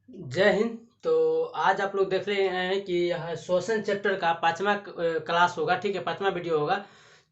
जय हिंद। तो आज आप लोग देख रहे हैं कि यह श्वसन चैप्टर का 5वां क्लास होगा। ठीक है, 5वां वीडियो होगा।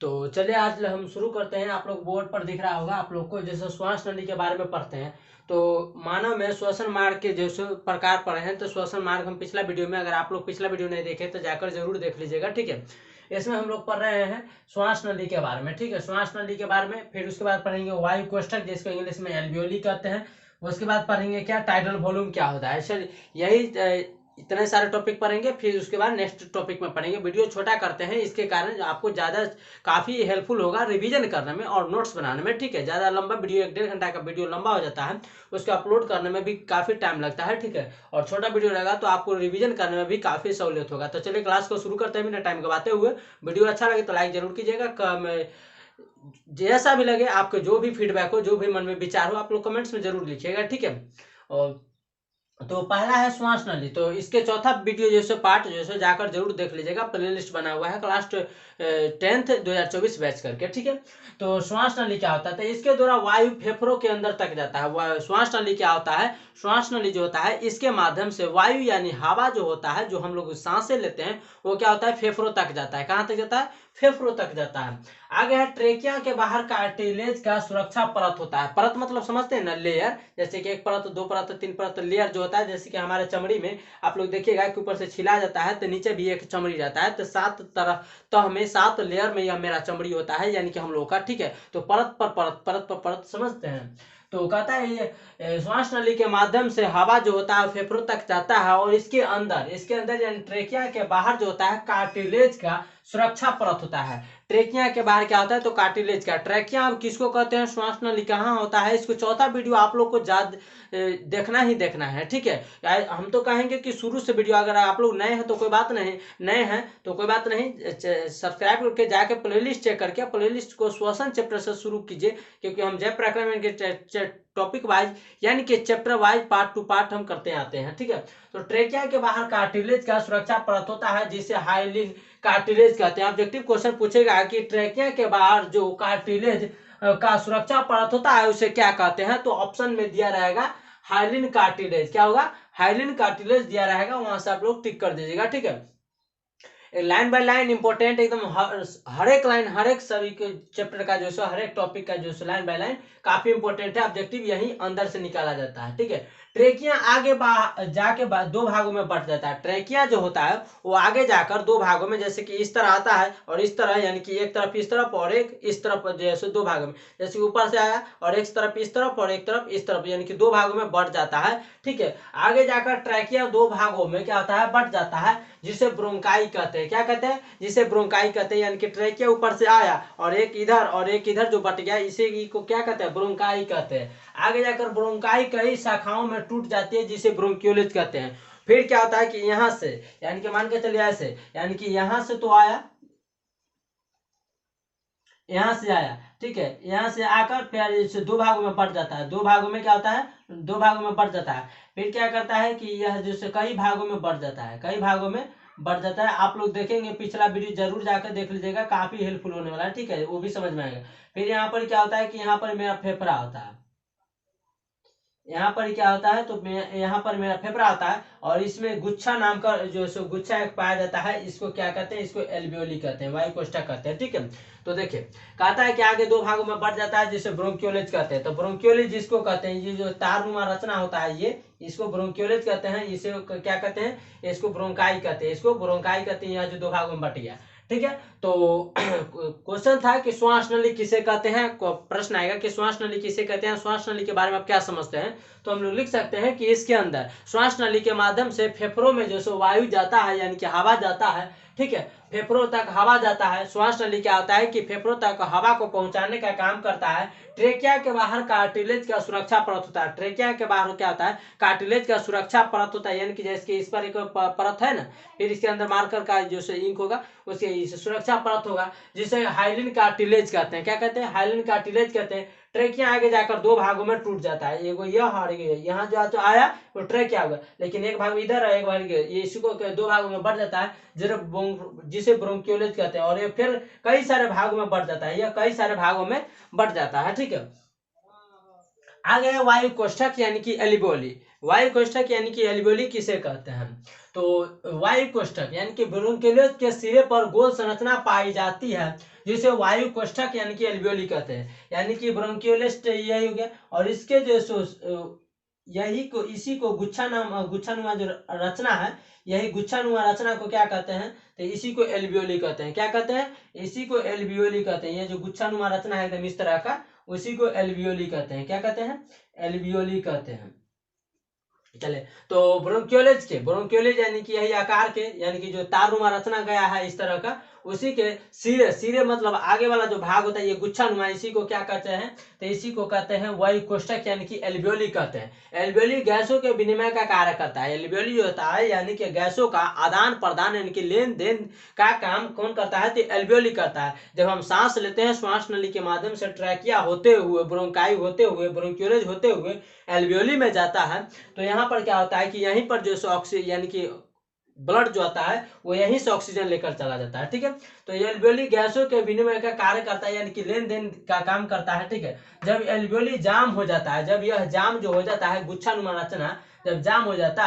तो चलिए आज हम शुरू करते हैं। आप लोग बोर्ड पर दिख रहा होगा आप लोग को, जैसे श्वास नली के बारे में पढ़ते हैं। तो मानव में श्वसन मार्ग के जैसे प्रकार पढ़े हैं, तो श्वसन मार्ग हम पिछला वीडियो में, अगर आप लोग पिछला वीडियो नहीं देखे तो जाकर जरूर देख लीजिएगा। ठीक है, इसमें हम लोग पढ़ रहे हैं श्वास नली के बारे में। ठीक है, श्वास नली के बारे में, फिर उसके बाद पढ़ेंगे वायु कोष्ठक जिसको इंग्लिश में एल्वियोली कहते हैं। उसके बाद पढ़ेंगे क्या टाइडल वॉल्यूम क्या होता है। चलिए यही इतने सारे टॉपिक पढ़ेंगे, फिर उसके बाद नेक्स्ट टॉपिक में पढ़ेंगे। वीडियो छोटा करते हैं, इसके कारण आपको ज़्यादा काफ़ी हेल्पफुल होगा रिवीजन करने में और नोट्स बनाने में। ठीक है, ज़्यादा लंबा वीडियो 1-1.5 घंटा का वीडियो लंबा हो जाता है, उसको अपलोड करने में भी काफ़ी टाइम लगता है। ठीक है, और छोटा वीडियो रहेगा तो आपको रिवीजन करने में भी काफ़ी सहूलियत होगा। तो चलिए क्लास को शुरू करते हैं बिना टाइम गवाते हुए। वीडियो अच्छा लगे तो लाइक जरूर कीजिएगा। जैसा भी लगे, आपके जो भी फीडबैक हो, जो भी मन में विचार हो, आप लोग कमेंट्स में जरूर लिखिएगा। ठीक है, और तो पहला है श्वास नली। तो इसके चौथा वीडियो जैसे पार्ट जैसे जाकर जरूर देख लीजिएगा, प्ले लिस्ट बना हुआ है क्लास 10th 2024 बैच करके। ठीक है, तो श्वास नली क्या होता है, तो इसके द्वारा वायु फेफड़ों के अंदर तक जाता है। श्वास नली क्या होता है, श्वास नली जो होता है इसके माध्यम से वायु यानी हवा जो होता है, जो हम लोग सांसें लेते हैं, वो क्या होता है फेफड़ों तक जाता है। कहाँ तक जाता है, फेफड़ों तक जाता है। आगे है ट्रेकिया के बाहर कार्टिलेज का सुरक्षा परत होता है। परत मतलब समझते हैं ना, लेयर, जैसे कि 1 परत 2 परत 3 परत लेयर जो होता है, जैसे कि हमारे चमड़ी में आप लोग देखिएगा कि ऊपर से छिला जाता है तो नीचे भी एक चमड़ी रहता है, तो 7 तरह तह में 7 लेयर में यह मेरा चमड़ी होता है, यानी कि हम लोग का। ठीक है, तो परत पर परत परत पर परत समझते हैं। तो कहता है ये श्वास नली के माध्यम से हवा जो होता है फेफड़ों तक जाता है, और इसके अंदर यानी ट्रेकिया के बाहर जो होता है कार्टिलेज का सुरक्षा परत होता है। ट्रेकिया के बाहर क्या होता है, तो कार्टिलेज का। ट्रेकिया किसको कहते हैं, श्वास नली कहाँ होता है, इसको चौथा वीडियो आप लोग को देखना ही देखना है। ठीक है, हम तो कहेंगे कि शुरू से वीडियो, अगर आप लोग नए हैं तो कोई बात नहीं, नए हैं तो कोई बात नहीं, सब्सक्राइब करके जाके प्लेलिस्ट चेक करके प्लेलिस्ट को श्वसन चैप्टर से शुरू कीजिए, क्योंकि हम जय प्रकरण के टॉपिक वाइज यानी कि chapter wise part two part हम करते आते हैं। ठीक है, तो ट्रेकिया के बाहर कार्टिलेज का सुरक्षा परत होता है, जिसे हाइलिन कार्टिलेज कहते हैं। ऑब्जेक्टिव क्वेश्चन पूछेगा कि ट्रेकिया के बाहर जो कार्टिलेज का सुरक्षा परत होता है उसे क्या कहते हैं, तो ऑप्शन में दिया रहेगा हाइलिन कार्टिलेज। क्या होगा, हाइलिन कार्टिलेज दिया रहेगा, वहां से आप लोग टिक कर दीजिएगा। ठीक है, लाइन बाय लाइन इंपॉर्टेंट एकदम, हर एक लाइन, हर एक सभी के चैप्टर का जो है, हर एक टॉपिक का जो है लाइन बाय लाइन काफी इंपॉर्टेंट है। ऑब्जेक्टिव यही अंदर से निकाला जाता है। ठीक है, ट्रेकिया आगे जाके 2 भागों में बंट जाता है। ट्रेकिया जो होता है वो आगे जाकर 2 भागों में, जैसे कि इस तरह आता है और इस तरह, यानी कि एक तरफ इस तरफ और एक इस तरफ, जैसे 2 भागों में, जैसे ऊपर से आया और एक तरफ इस तरफ और एक तरफ इस तरफ, यानी कि 2 भागों में बंट जाता है। ठीक है, आगे जाकर ट्रेकिया 2 भागों में क्या होता है, बंट जाता है, जिसे ब्रोंकाई कहते हैं। क्या कहते हैं, जिसे ब्रोंकाई कहते हैं, यानी कि ट्रेकिया ऊपर से आया और एक इधर और एक इधर जो बट गया, इसे को क्या कहते हैं, ब्रोंकाई कहते हैं। आगे जाकर ब्रोंकाई कई शाखाओं में टूट जाती है, जिसे ब्रोंक्यूलिस कहते हैं। फिर क्या होता है कि यहां से, यानी कि मान के चलिए ऐसे, यानी कि यहां से तो आया, यहां से आया, ठीक है, यहां से आकर फिर इसे 2 भागों में बढ़ जाता है। 2 भागों में क्या होता है, 2 भागों में बढ़ जाता है। फिर क्या करता है कि यह जैसे कई भागों में बढ़ जाता है, कई भागों में बढ़ जाता है। आप लोग देखेंगे पिछला वीडियो जरूर जाकर देख लीजिएगा, काफी हेल्पफुल होने वाला है। ठीक है, वो भी समझ में आएगा। फिर यहाँ पर क्या होता है कि यहाँ पर मेरा फेफड़ा होता है, यहाँ पर क्या होता है, तो यहाँ पर मेरा फेफड़ा आता है, और इसमें गुच्छा नाम का जो सो गुच्छा एक पाया जाता है, इसको क्या कहते हैं, इसको एल्वियोली कहते हैं, वायु कोष्ठक कहते हैं। ठीक है, तो देखिए कहता है कि आगे 2 भागों में बढ़ जाता है, जिसे ब्रोंक्योलेज कहते हैं। तो ब्रोंक्योलेज जिसको कहते हैं, ये जो तारनुमा रचना होता है, ये इसको ब्रोंक्योलेज कहते हैं। इसे क्या कहते हैं, इसको ब्रोंकाई कहते हैं, इसको ब्रोंकाई कहते हैं। यहाँ जो 2 भागों में बट गया। ठीक है, तो क्वेश्चन था कि श्वास नली किसे कहते हैं, प्रश्न आएगा कि श्वास नली किसे कहते हैं, श्वास नली के बारे में आप क्या समझते हैं। तो हम लोग लिख सकते हैं कि इसके अंदर श्वास नली के माध्यम से फेफड़ों में जो सो वायु जाता है, यानी कि हवा जाता है। ठीक है, फेफड़ों तक हवा जाता है। श्वास नली क्या होता है कि फेफड़ों तक हवा को पहुंचाने का काम करता है। ट्रेकिया के बाहर कार्टिलेज का सुरक्षा परत होता है। ट्रेकिया के बाहर क्या होता है, कार्टिलेज का सुरक्षा परत होता है, यानी कि जैसे कि इस पर एक परत है ना, फिर इसके अंदर मार्कर का जो से इंक होगा, उसके सुरक्षा परत होगा, जिसे हाइलिन कार्टिलेज कहते हैं। क्या कहते हैं, हाइलिन कार्टिलेज कहते हैं। ट्रेकिया आगे जाकर 2 भागों में टूट जाता है, एगो यह और यहाँ जो आया वो ट्रेकिया होगा, लेकिन एक भाग इधर है, एक भाग ये इसको 2 भागों में बढ़ जाता है, जिसे ब्रोंक्योलेज कहते हैं। और ये फिर कई सारे भागों में बढ़ जाता है, यह कई सारे भागों में बढ़ जाता है। ठीक है, आगे है वायु कोष्ठक यानी कि एल्वियोली। वायु कोष्ठक यानी कि एल्वियोली किसे कहते हैं? तो वायु कोष्ठक यानी कि ब्रोंकियोलस के सिरे पर गोल संरचना पाई जाती है जिसे वायु कोष्ठक यानी कि एल्वियोली कहते हैं। यानी कि ब्रोंकियोलस यही हो गया, और इसके जो यही को इसी को गुच्छानुमा जो रचना है, यही गुच्छानुमा रचना को क्या कहते हैं? तो इसी को एल्वियोली कहते हैं। क्या कहते हैं? इसी को एल्वियोली कहते हैं। ये जो गुच्छानुमा रचना है एकदम इस तरह का, उसी को एल्वियोली कहते हैं। क्या कहते हैं? एल्वियोली कहते हैं। चले, तो ब्रोंकियोलेज यानी कि यही आकार के, यानी कि जो तारनुमा रचना गया है इस तरह का, उसी के सिरे, सिरे मतलब आगे वाला जो भाग होता है ये गुच्छानुमा, इसी को क्या कहते हैं? तो इसी को कहते हैं वायु कोष्ठक यानी कि एल्वियोली कहते हैं। एल्वियोली गैसों के विनिमय का कार्य करता है। एल्वियोली जो होता है यानी कि गैसों का आदान प्रदान यानी कि लेन देन का काम कौन करता है? तो एल्वियोली करता है। जब हम सांस लेते हैं श्वास नली के माध्यम से ट्रैकिया होते हुए, ब्रोंकाई होते हुए, ब्रोंकियोलेज होते हुए एल्वियोली में जाता है, तो यहाँ पर क्या होता है कि यहीं पर जो ऑक्सीजन यानी कि ब्लड जो आता है वो यहीं से ऑक्सीजन लेकर चला जाता है। ठीक है, तो एल्वियोली गैसों के विनिमय का कार्य करता है यानी कि लेन देन का काम करता है। ठीक है, जब एल्वियोली जाम हो जाता है, जब यह जाम जो हो जाता है गुच्छानुमा रचना जब जाम हो जाता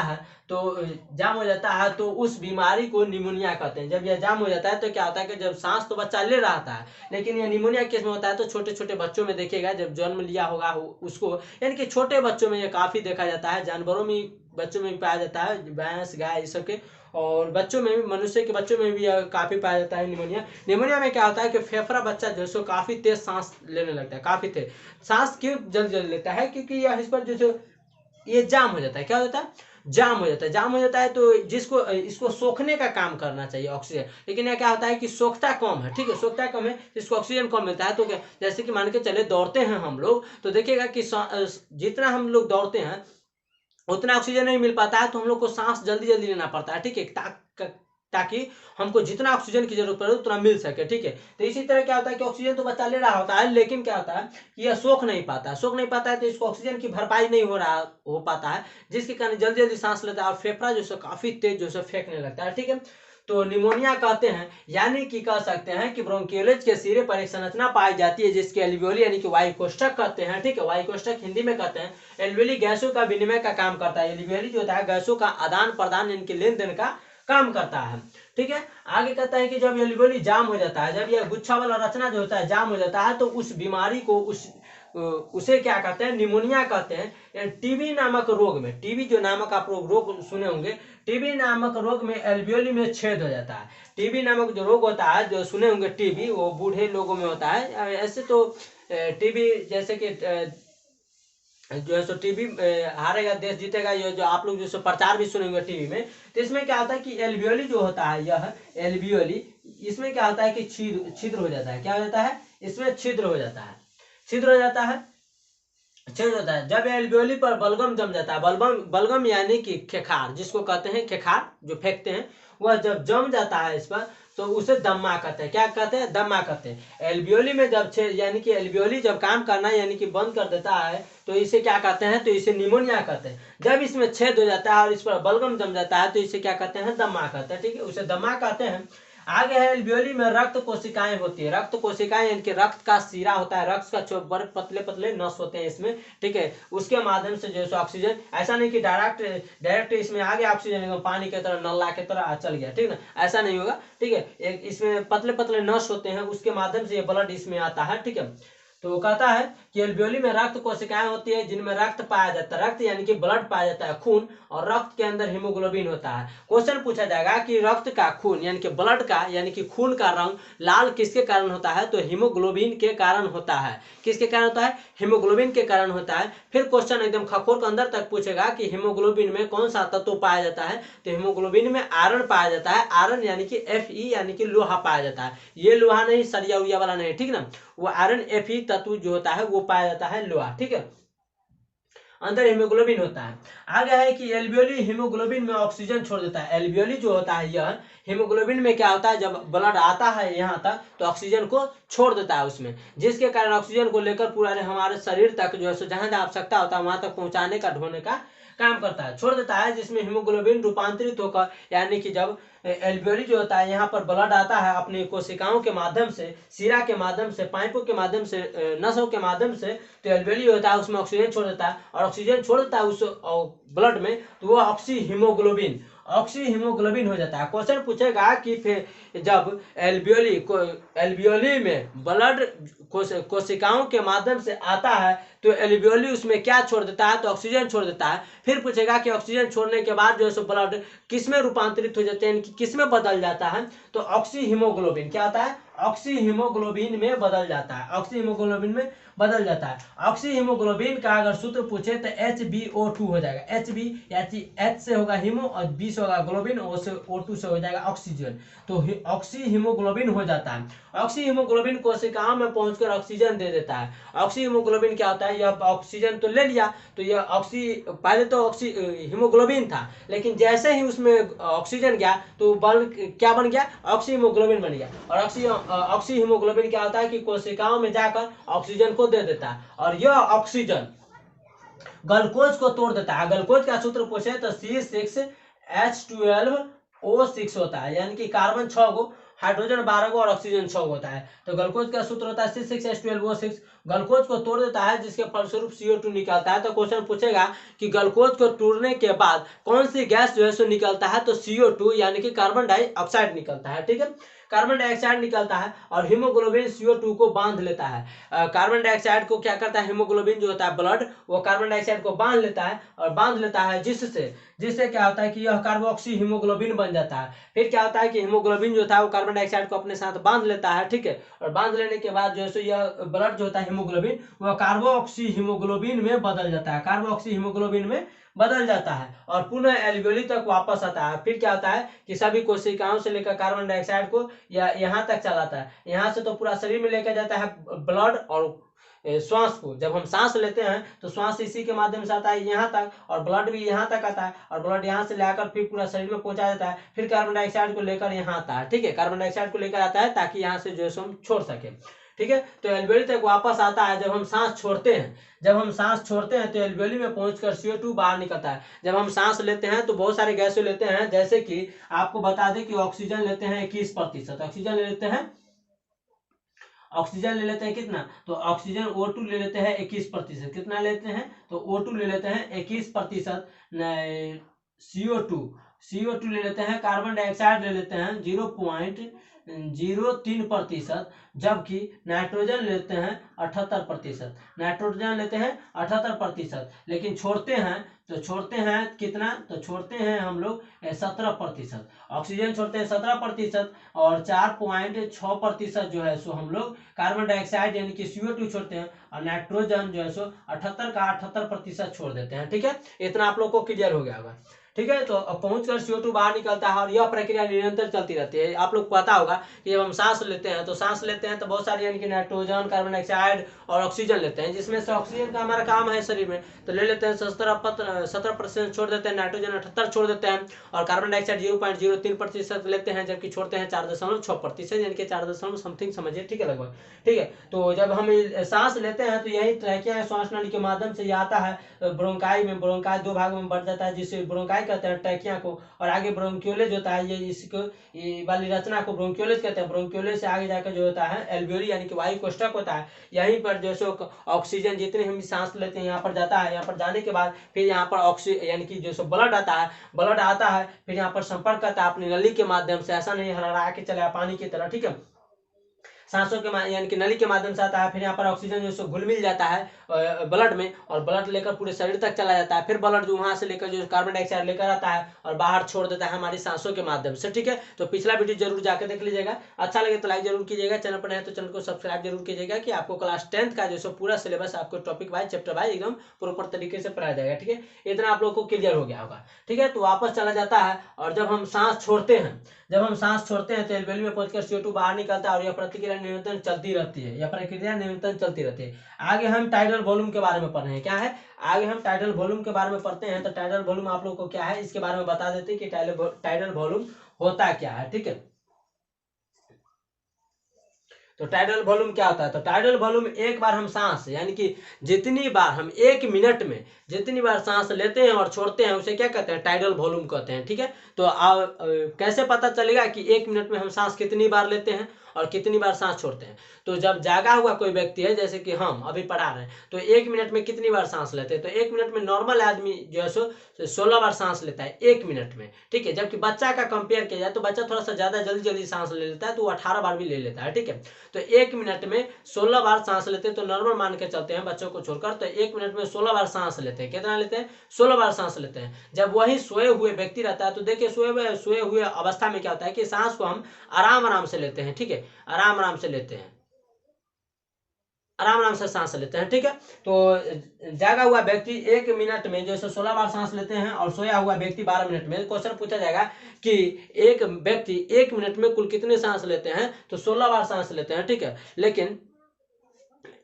है, तो उस बीमारी को निमोनिया कहते हैं। जब यह जाम हो जाता है तो क्या होता है कि जब सांस तो बच्चा ले रहा है, लेकिन यह निमोनिया किस में होता है? तो छोटे छोटे बच्चों में देखिएगा, जब जन्म लिया होगा उसको, यानी कि छोटे बच्चों में यह काफी देखा जाता है। जानवरों में, बच्चों में भी पाया जाता है, भैंस गाय इस सब के, और बच्चों में भी, मनुष्य के बच्चों में भी यह काफी पाया जाता है निमोनिया। निमोनिया में क्या होता है कि फेफड़ा बच्चा जो है काफी तेज सांस लेने लगता है, काफी तेज सांस क्यों जल्दी जल्दी लेता है? क्योंकि यह इस पर जो ये जाम हो जाता है। क्या होता है? जाम हो जाता है। जाम हो जाता है तो जिसको इसको सोखने का काम करना चाहिए ऑक्सीजन, लेकिन यह क्या होता है कि सोखता कम है। ठीक है, सोखता कम है, इसको ऑक्सीजन कम मिलता है। तो क्या, जैसे कि मान के चले दौड़ते हैं हम लोग, तो देखिएगा कि जितना हम लोग दौड़ते हैं उतना ऑक्सीजन नहीं मिल पाता है, तो हम लोग को सांस जल्दी जल्दी लेना पड़ता है। ठीक है, ताकि हमको जितना ऑक्सीजन की जरूरत पड़े उतना मिल सके। ठीक है, तो इसी तरह क्या होता है कि ऑक्सीजन तो बच्चा ले रहा होता है, लेकिन क्या होता है कि यह सोख नहीं पाता है, तो इसको ऑक्सीजन की भरपाई नहीं हो पाता है, जिसके कारण जल्दी जल्दी सांस लेता है और फेफड़ा जो है काफी तेज जो है फेंकने लगता है। ठीक है, तो निमोनिया कहते हैं, यानी कि कह सकते हैं कि ब्रोंकियोलेज के सिरे पर एक संरचना पाई जाती है जिसके एल्वियोली यानी कि वायु कोष्ठक कहते हैं। ठीक है, वायु कोष्ठक हिंदी में कहते हैं। एल्वियोली गैसों का विनिमय का काम करता है। एल्वियोली जो होता है गैसों का आदान प्रदान यानी कि लेन देन का काम करता है। ठीक है, आगे कहता है कि जब एल्वियोली जाम हो जाता है, जब यह गुच्छा वाला रचना जो होता है जाम हो जाता है, तो उस बीमारी को उसे क्या कहते हैं? निमोनिया कहते हैं। टीबी नामक रोग में, टीबी जो नामक आप लोग रोग सुने होंगे, टीबी नामक रोग में एल्वियोली में छेद हो जाता है। टीबी नामक जो रोग होता है, जो सुने होंगे टीबी, वो बूढ़े लोगों में होता है। ऐसे तो टीबी जैसे कि जो है सो टीबी हारेगा देश जीतेगा, ये जो आप लोग जो सो प्रचार भी सुनेंगे टीवी में, तो इसमें क्या होता है कि एल्वियोली जो होता है, यह एल्वियोली, इसमें क्या होता है कि छिद्र हो जाता है। क्या हो जाता है? इसमें छिद्र हो जाता है, छिद्र हो जाता है, छेद होता है। जब एल्वियोली पर बलगम जम जाता है, बलगम यानी कि खेखार, जिसको कहते हैं खेखार जो फेंकते हैं, वह जब जम जाता है इस पर, तो उसे दम्मा कहते हैं। क्या कहते हैं? दम्मा कहते हैं। एल्वियोली में जब छेद, यानी कि एल्वियोली जब काम करना यानी कि बंद कर देता है, तो इसे क्या कहते हैं? तो इसे निमोनिया कहते हैं। जब इसमें छेद हो जाता है और इस पर बलगम जम जाता है, तो इसे क्या कहते हैं? दम्मा कहते हैं। ठीक है, उसे दम्मा कहते हैं। आगे है एल्वियोली में रक्त कोशिकाएं होती है। रक्त कोशिकाएं यानी कि रक्त का सीरा होता है, रक्त का बड़े पतले पतले नस होते हैं इसमें। ठीक है, उसके माध्यम से जो है ऑक्सीजन, ऐसा नहीं कि डायरेक्ट इसमें आ गया ऑक्सीजन एकदम पानी की तरह, नल्ला की तरह चल गया। ठीक है ना, ऐसा नहीं होगा। ठीक है, एक इसमें पतले पतले नस होते हैं, उसके माध्यम से ये ब्लड इसमें आता है। ठीक है, तो कहता है कि एल्वियोली में रक्त कोशिकाएं होती है जिनमें रक्त पाया जाता है, रक्त यानी कि ब्लड पाया जाता है, खून, और रक्त के अंदर हीमोग्लोबिन होता है। क्वेश्चन पूछा जाएगा कि रक्त का, खून यानी कि ब्लड का, यानी कि खून का रंग लाल किसके कारण होता है? तो हीमोग्लोबिन के कारण होता है। किसके कारण होता है? हीमोग्लोबिन के कारण होता है। फिर क्वेश्चन एकदम खखोर के अंदर तक पूछेगा कि हीमोग्लोबिन में कौन सा तत्व पाया जाता है? तो हीमोग्लोबिन में आयरन पाया जाता है। आयरन यानी कि Fe यानी कि लोहा पाया जाता है। ये लोहा नहीं, सरिया उरिया वाला नहीं, ठीक ना, वो आयरन Fe तत्व जो होता है वो पाया जाता है, लोहा। ठीक है, अंदर हीमोग्लोबिन होता है। आगे है कि एल्वियोली हीमोग्लोबिन में ऑक्सीजन छोड़ देता है। एल्वियोली जो होता है यह हीमोग्लोबिन में क्या होता है, जब ब्लड आता है यहाँ तक तो ऑक्सीजन को छोड़ देता है उसमें, जिसके कारण ऑक्सीजन को लेकर पूरा हमारे शरीर तक जो है सो जहाँ जहाँ आवश्यकता होता है वहां तक पहुंचाने का, ढोने का काम करता है, छोड़ देता है, जिसमें हीमोग्लोबिन रूपांतरित होकर, यानी कि जब एल्वियोली जो होता है यहाँ पर ब्लड आता है अपनी कोशिकाओं के माध्यम से, शिरा के माध्यम से, पाइपों के माध्यम से, नसों के माध्यम से, तो एल्वियोली होता है उसमें ऑक्सीजन छोड़ देता है, और ऑक्सीजन छोड़ देता है उस ब्लड में, तो वो ऑक्सी हीमोग्लोबिन हो जाता है। क्वेश्चन पूछेगा कि फिर जब एल्वियोली में ब्लड कोशिकाओं के माध्यम से आता है तो एल्वियोली उसमें क्या छोड़ देता है, तो ऑक्सीजन छोड़ देता है। फिर पूछेगा कि ऑक्सीजन छोड़ने के बाद जो है सो ब्लड किस में रूपांतरित हो जाते हैं, किस में बदल जाता है, तो ऑक्सी हीमोग्लोबिन क्या होता है, ऑक्सी हीमोग्लोबिन में बदल जाता है, ऑक्सी हीमोग्लोबिन में बदल जाता है। ऑक्सी हीमोग्लोबिन का अगर सूत्र पूछे तो HbO2 हो जाएगा। H से होगा हीमो और B से होगा ग्लोबिन, O2 से हो जाएगा ऑक्सीजन, तो ऑक्सी हीमोग्लोबिन हो जाता है। ऑक्सी हीमोग्लोबिन कोशिकाओं में पहुंचकर ऑक्सीजन दे देता है। ऑक्सी हीमोग्लोबिन क्या होता है, यह ऑक्सीजन तो ले लिया, तो यह पहले तो ऑक्सी हीमोग्लोबिन था, लेकिन जैसे ही उसमें ऑक्सीजन गया तो क्या बन गया, ऑक्सी हीमोग्लोबिन बन गया। और ऑक्सी हीमोग्लोबिन क्या होता है कि कोशिकाओं में जाकर ऑक्सीजन को दे देता है, और यह ऑक्सीजन ग्लूकोज को तोड़ देता है। ग्लूकोज का सूत्र पूछे तो C6H12O6 होता है, यानी कि कार्बन 6 गो, हाइड्रोजन 12 गो और ऑक्सीजन 6 होता है। तो ग्लूकोज का सूत्र होता है C6H12O6, ग्लूकोज को तोड़ देता है जिसके फलस्वरूप CO2 निकलता है। तो क्वेश्चन पूछेगा कि ग्लूकोज को तोड़ने के बाद कौन सी गैस जो है सो निकलता है, तो CO2 यानी कि कार्बन डाइऑक्साइड निकलता है। ठीक है, कार्बन डाइऑक्साइड निकलता है और हीमोग्लोबिन CO2 को बांध लेता है। कार्बन डाइऑक्साइड को क्या करता है, हीमोग्लोबिन जो होता है ब्लड, वो कार्बन डाइऑक्साइड को बांध लेता है, और बांध लेता है जिससे क्या होता है कि यह कार्बोक्सी हीमोग्लोबिन बन जाता है। फिर क्या होता है कि हीमोग्लोबिन जो था वो कार्बन डाइऑक्साइड को अपने साथ बांध लेता है। ठीक है, और बांध लेने के बाद जो है सो यह ब्लड जो होता है हीमोग्लोबिन, वह कार्बोक्सी हीमोग्लोबिन में बदल जाता है, कार्बोक्सी हीमोग्लोबिन में बदल जाता है और पुनः एल्वियोली तक वापस आता है। फिर क्या होता है कि सभी कोशिकाओं से लेकर कार्बन डाइऑक्साइड को यहाँ तक चलाता है, यहाँ से तो पूरा शरीर में लेकर जाता है ब्लड, और श्वास को जब हम सांस लेते हैं तो श्वास इसी के माध्यम से आता है यहाँ तक, और ब्लड भी यहाँ तक आता है, और ब्लड यहाँ से लाकर फिर पूरा शरीर में पहुंचा देता है। फिर कार्बन डाइऑक्साइड को लेकर यहाँ आता है। ठीक है, कार्बन डाइऑक्साइड को लेकर आता है ताकि यहाँ से जो है हम छोड़ सके। ठीक है, तो एल्वियोली तक वापस आता है जब हम सांस छोड़ते हैं। जब हम सांस छोड़ते हैं तो एल्वियोली में पहुंचकर CO2 बाहर निकलता है। जब हम सांस लेते हैं तो बहुत सारे गैसें लेते हैं, जैसे कि आपको बता दें कि ऑक्सीजन लेते हैं 21%, ऑक्सीजन ले लेते हैं कितना, तो ऑक्सीजन O2 ले लेते हैं 21%, कितना लेते हैं, तो O2 ले लेते हैं 21%, CO2 ले लेते हैं, कार्बन डाइऑक्साइड ले लेते हैं 0.03%, जबकि नाइट्रोजन लेते हैं 78%, नाइट्रोजन लेते हैं 78%, लेकिन छोड़ते हैं कितना, तो छोड़ते हैं हम लोग 17%, ऑक्सीजन छोड़ते हैं 17%, और 4.6% जो है सो हम लोग कार्बन डाइऑक्साइड यानी कि CO2 छोड़ते हैं, और नाइट्रोजन जो है सो 78% छोड़ देते हैं। ठीक है, इतना आप लोग को क्लियर हो गया होगा। ठीक है, तो पहुंचकर CO2 बाहर निकलता है, और यह प्रक्रिया निरंतर चलती रहती है। आप लोग को पता होगा कि जब हम सांस लेते हैं तो बहुत सारे यानी कि नाइट्रोजन, कार्बन डाइऑक्साइड और ऑक्सीजन लेते हैं, जिसमें से ऑक्सीजन का हमारा काम है शरीर में, तो ले लेते हैं 17% छोड़ देते हैं, नाइट्रोजन 78 छोड़ देते हैं, और कार्बन डाइऑक्साइड 0.03% लेते हैं, जबकि छोड़ते हैं 4.6%, यानी कि 4 समथिंग समझिए। ठीक है, लगभग। ठीक है, तो जब हम सांस लेते हैं तो यही ट्रैकिया श्वास नली के माध्यम से आता है ब्रोंकाई में, ब्रोंकाई 2 भाग में बढ़ जाता है, जिसे ब्रोंकाई कहते हैं ट्रैकिया को, और आगे ब्रोंक्यूलेज होता है, ये वाली रचना को ब्रोंक्यूलेज कहते हैं। ब्रोंक्यूलेज से आगे जाकर जो होता है एल्वियोली यानी कि वायु कोष्ठक होता है, यहीं पर जो सो ऑक्सीजन जितने हम सांस लेते हैं यहाँ पर जाता है, यहाँ पर जाने के बाद फिर यहाँ पर यानी कि जो सो ब्लड आता है, फिर यहाँ पर संपर्क करता है अपनी नली के माध्यम से, ऐसा नहीं हरा के चला पानी की तरह। ठीक है, सांसों के यानी कि नली के माध्यम से आता है, फिर यहाँ पर ऑक्सीजन जो घुल मिल जाता है ब्लड में, और ब्लड लेकर पूरे शरीर तक चला जाता है। फिर ब्लड जो वहां से लेकर जो कार्बन डाइऑक्साइड लेकर आता है और बाहर छोड़ देता है हमारी सांसों के माध्यम से। ठीक है, तो पिछला वीडियो जरूर जाकर देख लीजिएगा, अच्छा लगे तो लाइक जरूर कीजिएगा, चैनल पर नए तो चैनल को सब्सक्राइब जरूर कीजिएगा, कि आपको क्लास 10th का जो पूरा सिलेबस आपको टॉपिक वाइज, चैप्टर वाइज एकदम प्रॉपर तरीके से पढ़ाया जाएगा। ठीक है, इतना आप लोग को क्लियर हो गया होगा। ठीक है, तो वापस चला जाता है, और जब हम सांस छोड़ते हैं जब हम सांस छोड़ते हैं तो एल्वेली में पहुंचकर CO2 बाहर निकलता है और यह प्रक्रिया निरंतर चलती रहती है, आगे हम टाइडल वॉल्यूम के बारे में पढ़ रहे हैं। क्या है, आगे हम टाइडल वॉल्यूम के बारे में पढ़ते हैं। तो टाइडल वॉल्यूम आप लोग को क्या है इसके बारे में बता देते हैं कि टाइडल वॉल्यूम होता क्या है। ठीक है, तो टाइडल वॉल्यूम क्या होता है, तो टाइडल वॉल्यूम एक बार हम सांस यानी कि जितनी बार हम 1 मिनट में जितनी बार सांस लेते हैं और छोड़ते हैं उसे क्या कहते हैं, टाइडल वॉल्यूम कहते हैं। ठीक है, तो कैसे पता चलेगा कि 1 मिनट में हम सांस कितनी बार लेते हैं और कितनी बार सांस छोड़ते हैं। तो जब जागा हुआ कोई व्यक्ति है, जैसे कि हम अभी पढ़ा रहे हैं, तो 1 मिनट में कितनी बार सांस लेते हैं, तो 1 मिनट में नॉर्मल आदमी जो है सो 16 बार सांस लेता है 1 मिनट में। ठीक है, जबकि बच्चा का कंपेयर किया जाए तो बच्चा थोड़ा सा ज्यादा जल्दी जल्दी सांस ले लेता है, तो वो 18 बार भी ले लेता है। ठीक है, तो 1 मिनट में 16 बार सांस लेते हैं, तो नॉर्मल मान के चलते हैं बच्चों को छोड़कर, तो 1 मिनट में 16 बार सांस लेते हैं। कितना लेते हैं, 16 बार सांस लेते हैं। जब वही सोए हुए व्यक्ति रहता है तो देखिए सोए हुए अवस्था में क्या होता है कि सांस को हम आराम आराम से लेते हैं। ठीक है, आराम आराम से लेते हैं, आराम आराम से सांस लेते हैं। ठीक है, तो जागा हुआ व्यक्ति 1 मिनट में जैसे 16 बार सांस लेते हैं और सोया हुआ व्यक्ति 12 मिनट में। क्वेश्चन पूछा जाएगा कि एक व्यक्ति 1 मिनट में कुल कितने सांस लेते हैं, तो 16 बार सांस लेते हैं। ठीक है, लेकिन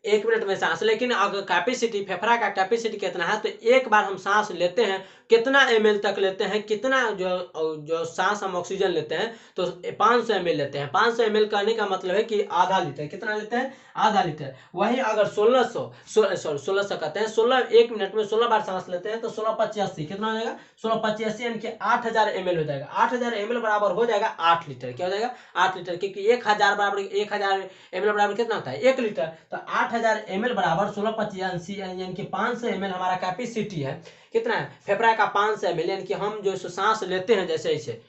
1 मिनट में सांस, लेकिन अगर कैपेसिटी फेफड़ा का कैपेसिटी कितना है, तो एक बार हम सांस लेते हैं कितना ml तक लेते हैं, कितना जो सांस हम ऑक्सीजन लेते हैं तो 500 ml लेते हैं। 500 ml कहने का मतलब है कि आधा लीटर। कितना लेते हैं, आधा लीटर। वहीं अगर 1600 कहते हैं 1 मिनट में 16 बार सांस लेते हैं तो 16×5 = कितना हो जाएगा, 16×5 यानी कि 8000 ml हो जाएगा। 8000 ml बराबर हो जाएगा 8 लीटर। क्या हो जाएगा, 8 लीटर, क्योंकि 1000 बराबर 1000 ml बराबर कितना होता है, 1 लीटर। तो 8000 ml बराबर 16×5 यानी कि 500 ml हमारा कैपेसिटी है। कितना है, फेफड़ा का 500 ml, यानी कि हम जो सांस लेते हैं जैसे ऐसे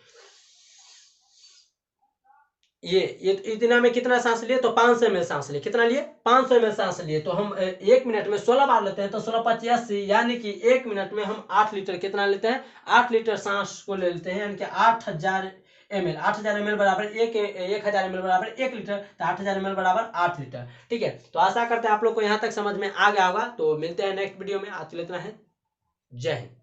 ये इतना में कितना सांस लिए, तो 500 ml सांस लिए। कितना लिए, 500 ml सांस लिए। तो हम 1 मिनट में 16 बार लेते हैं, तो 16×5 यानी कि 1 मिनट में हम 8 लीटर कितना लेते हैं, 8 लीटर सांस को ले लेते हैं, यानी कि 8000 ml। 8000 ml बराबर 1000 ml बराबर 1 लीटर, तो 8000 ml बराबर 8 लीटर। ठीक है, तो आशा करते हैं आप लोग को यहाँ तक समझ में आ गया होगा। तो मिलते हैं नेक्स्ट वीडियो में, आज के लिए इतना है। जय हिंद।